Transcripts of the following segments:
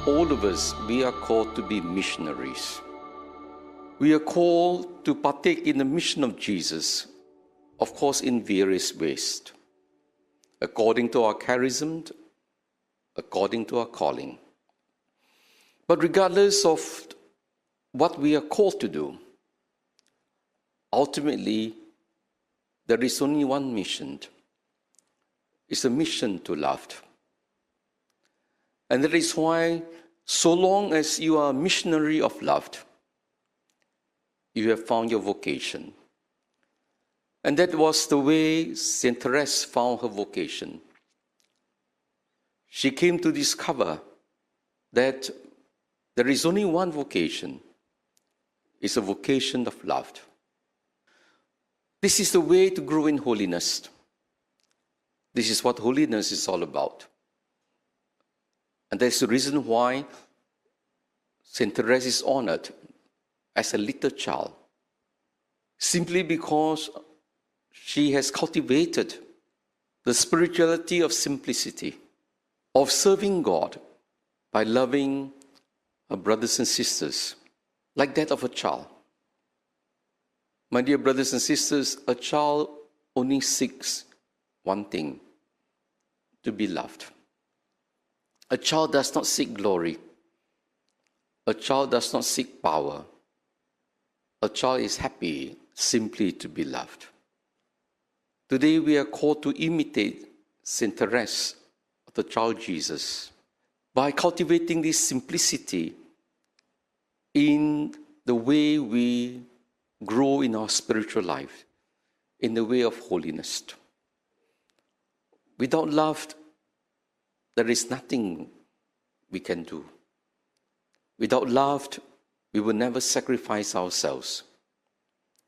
all of us, we are called to be missionaries. We are called to partake in the mission of Jesus, of course, in various ways, according to our charism, according to our calling. But regardless of what we are called to do, ultimately, there is only one mission. It's a mission to love. And that is why, so long as you are a missionary of love, you have found your vocation. And that was the way St Thérèse found her vocation. She came to discover that there is only one vocation. It's a vocation of love. This is the way to grow in holiness. This is what holiness is all about. And that's the reason why St. Thérèse is honored as a little child, simply because she has cultivated the spirituality of simplicity, of serving God by loving her brothers and sisters, like that of a child. My dear brothers and sisters, a child only seeks one thing: to be loved. A child does not seek glory. A child does not seek power. A child is happy simply to be loved. Today we are called to imitate St. Thérèse, the child Jesus, by cultivating this simplicity in the way we grow in our spiritual life, in the way of holiness. Without love, there is nothing we can do. Without love, we will never sacrifice ourselves.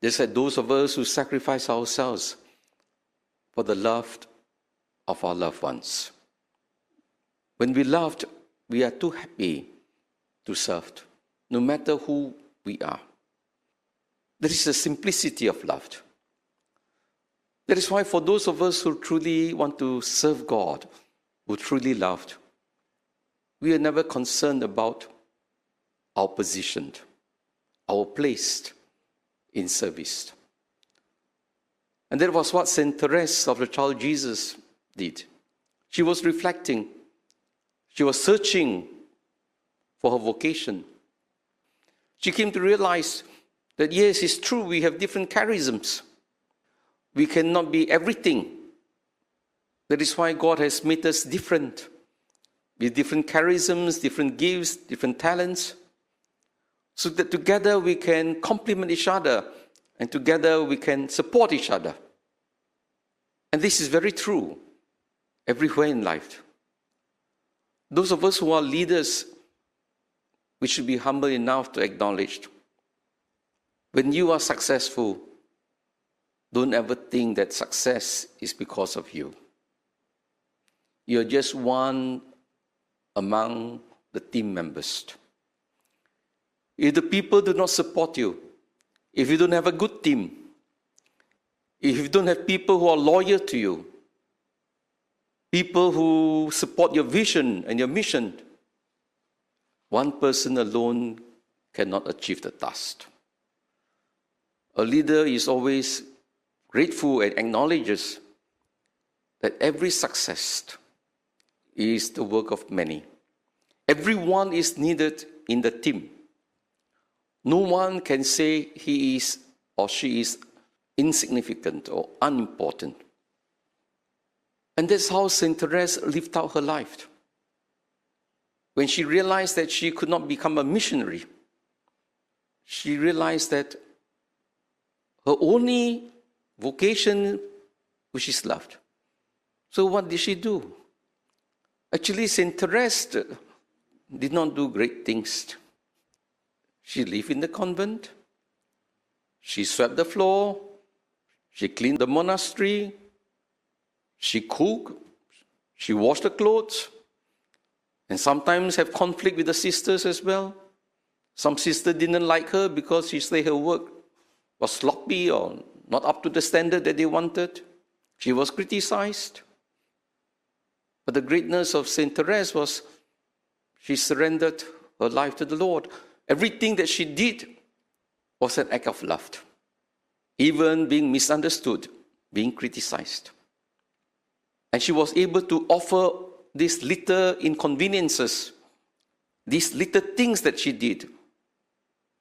Just like those of us who sacrifice ourselves for the love of our loved ones. When we loved, we are too happy to serve, no matter who we are. There is the simplicity of love. That is why for those of us who truly want to serve God, who truly loved, we are never concerned about our position, our place in service. And that was what St. Thérèse of the Child Jesus did. She was reflecting. She was searching for her vocation. She came to realize that yes, it's true, we have different charisms. We cannot be everything. That is why God has made us different, with different charisms, different gifts, different talents, so that together we can complement each other and together we can support each other. And this is very true everywhere in life. Those of us who are leaders, we should be humble enough to acknowledge, when you are successful, don't ever think that success is because of you. You're just one among the team members. If the people do not support you, if you don't have a good team, if you don't have people who are loyal to you, people who support your vision and your mission, one person alone cannot achieve the task. A leader is always grateful and acknowledges that every success is the work of many. Everyone is needed in the team. No one can say he is or she is insignificant or unimportant. And that's how St. Thérèse lived out her life. When she realized that she could not become a missionary, she realized that her only vocation, which is love. So what did she do? Actually, St. Thérèse did not do great things. She lived in the convent. She swept the floor. She cleaned the monastery. She cooked. She washed the clothes. And sometimes have conflict with the sisters as well. Some sister didn't like her because she said her work was sloppy or not up to the standard that they wanted. She was criticized. But the greatness of St. Thérèse was She surrendered her life to the Lord. Everything that she did was an act of love. Even being misunderstood, being criticized. And she was able to offer these little inconveniences, these little things that she did.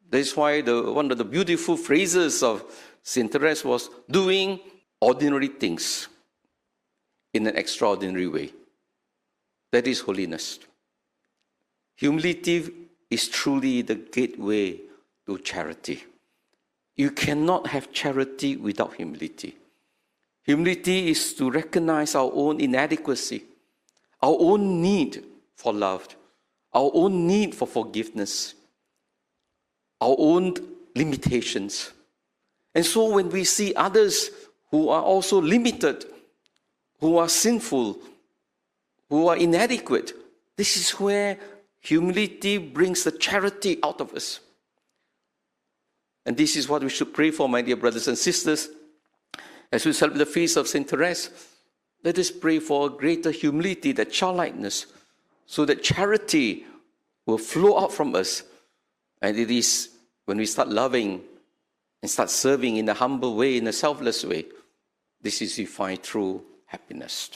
That is why one of the beautiful phrases of St Thérèse was doing ordinary things in an extraordinary way. That is holiness. Humility is truly the gateway to charity. You cannot have charity without humility. Humility is to recognize our own inadequacy, our own need for love, our own need for forgiveness, our own limitations. And so when we see others who are also limited, who are sinful, who are inadequate, this is where humility brings the charity out of us. And this is what we should pray for, my dear brothers and sisters. As we celebrate the feast of St Thérèse, let us pray for a greater humility, that childlikeness, so that charity will flow out from us. And it is when we start loving and start serving in a humble way, in a selfless way, this is we find true happiness.